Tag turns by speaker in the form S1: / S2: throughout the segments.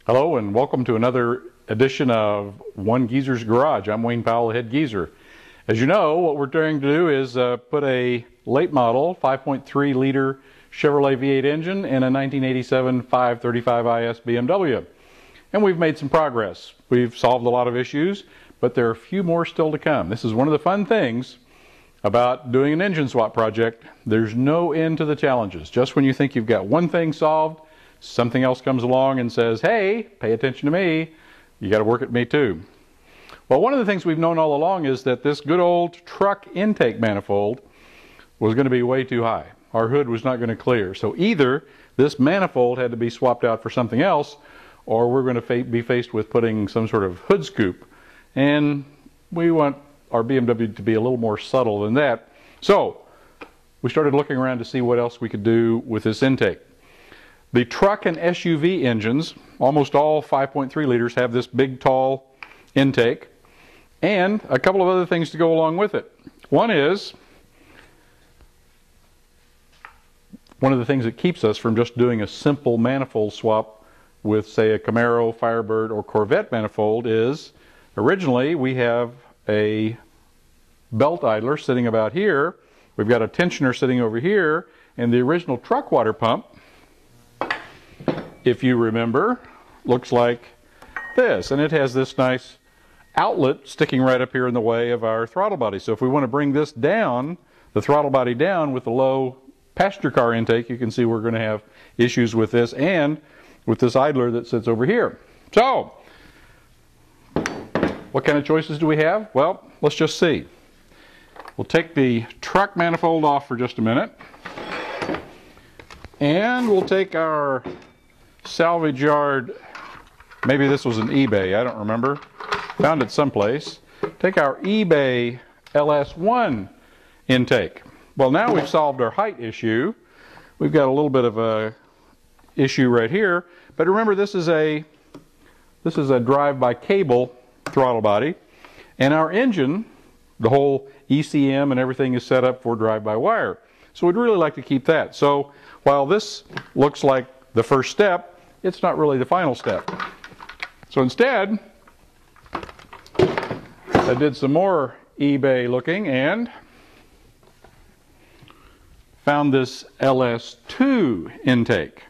S1: Hello and welcome to another edition of One Geezer's Garage. I'm Wayne Powell, head geezer. As you know, what we're trying to do is put a late model 5.3 liter Chevrolet V8 engine in a 1987 535 IS BMW. And we've made some progress. We've solved a lot of issues, but there are a few more still to come. This is one of the fun things about doing an engine swap project. There's no end to the challenges. Just when you think you've got one thing solved, something else comes along and says, hey, pay attention to me. You got to work at me too. Well, one of the things we've known all along is that this good old truck intake manifold was going to be way too high. Our hood was not going to clear. So either this manifold had to be swapped out for something else, or we're going to be faced with putting some sort of hood scoop. And we want our BMW to be a little more subtle than that. So we started looking around to see what else we could do with this intake. The truck and SUV engines, almost all 5.3 liters, have this big, tall intake, and a couple of other things to go along with it. One is, one of the things that keeps us from just doing a simple manifold swap with, say, a Camaro, Firebird, or Corvette manifold is, originally we have a belt idler sitting about here, we've got a tensioner sitting over here, and the original truck water pump, if you remember, looks like this, and it has this nice outlet sticking right up here in the way of our throttle body. So if we want to bring this down, the throttle body down with the low passenger car intake, you can see we're going to have issues with this and with this idler that sits over here. So what kind of choices do we have? Well, let's just see. We'll take the truck manifold off for just a minute, and we'll take our salvage yard, maybe this was an eBay, I don't remember, found it someplace. Take our eBay LS1 intake. Well, now we've solved our height issue. We've got a little bit of a issue right here, but remember this is a drive-by cable throttle body, and our engine, the whole ECM and everything is set up for drive-by wire. So we'd really like to keep that. So while this looks like the first step, it's not really the final step. So instead, I did some more eBay looking and found this LS2 intake.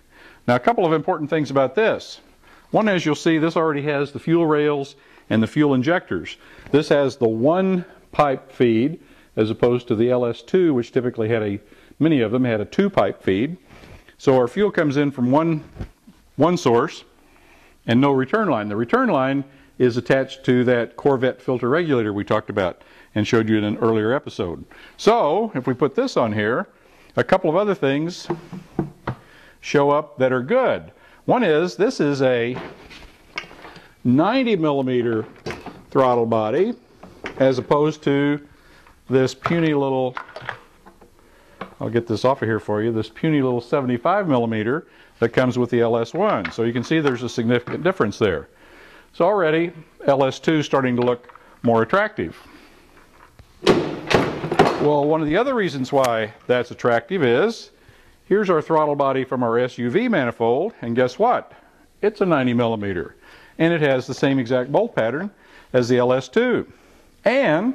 S1: Now, a couple of important things about this. One, as you'll see, this already has the fuel rails and the fuel injectors. This has the one pipe feed as opposed to the LS2, which typically had many of them had a two pipe feed. So our fuel comes in from one source and no return line. The return line is attached to that Corvette filter regulator we talked about and showed you in an earlier episode. So if we put this on here, a couple of other things show up that are good. One is, this is a 90 millimeter throttle body as opposed to this puny little, I'll get this off of here for you, this puny little 75 millimeter that comes with the LS1. So you can see there's a significant difference there. So already LS2 is starting to look more attractive. Well, one of the other reasons why that's attractive is, here's our throttle body from our SUV manifold, and guess what? It's a 90 millimeter, and it has the same exact bolt pattern as the LS2. And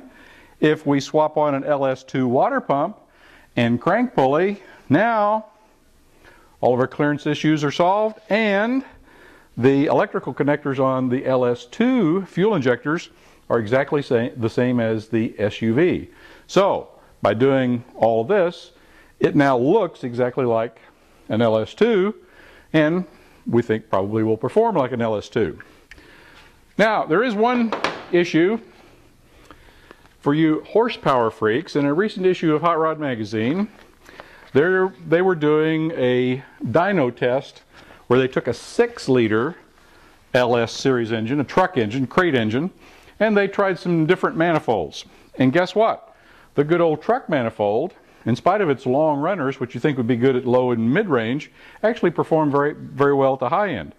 S1: if we swap on an LS2 water pump and crank pulley, now all of our clearance issues are solved, and the electrical connectors on the LS2 fuel injectors are exactly the same as the SUV. So by doing all of this, it now looks exactly like an LS2, and we think probably will perform like an LS2. Now, there is one issue for you horsepower freaks. In a recent issue of Hot Rod Magazine, they were doing a dyno test where they took a 6-liter LS series engine, a truck engine, crate engine, and they tried some different manifolds. And guess what? The good old truck manifold, in spite of its long runners, which you think would be good at low and mid-range, actually performed very, very well at the high end.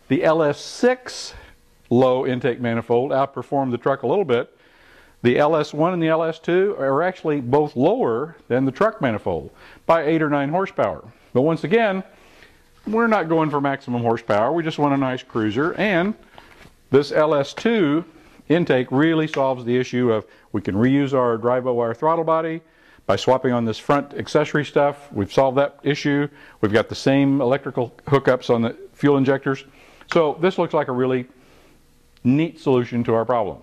S1: The LS6 low intake manifold outperformed the truck a little bit. The LS1 and the LS2 are actually both lower than the truck manifold by 8 or 9 horsepower. But once again, we're not going for maximum horsepower. We just want a nice cruiser. And this LS2 intake really solves the issue of we can reuse our drive-by-wire throttle body by swapping on this front accessory stuff. We've solved that issue. We've got the same electrical hookups on the fuel injectors. So this looks like a really neat solution to our problem.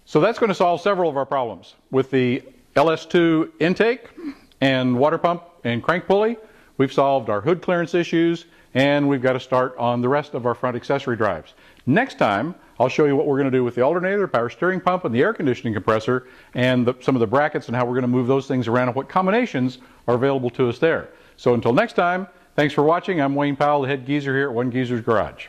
S1: So that's going to solve several of our problems. With the LS2 intake and water pump and crank pulley, we've solved our hood clearance issues, and we've got to start on the rest of our front accessory drives. Next time, I'll show you what we're going to do with the alternator, power steering pump, and the air conditioning compressor, and some of the brackets and how we're going to move those things around and what combinations are available to us there. So until next time, thanks for watching. I'm Wayne Powell, the head geezer here at One Geezer's Garage.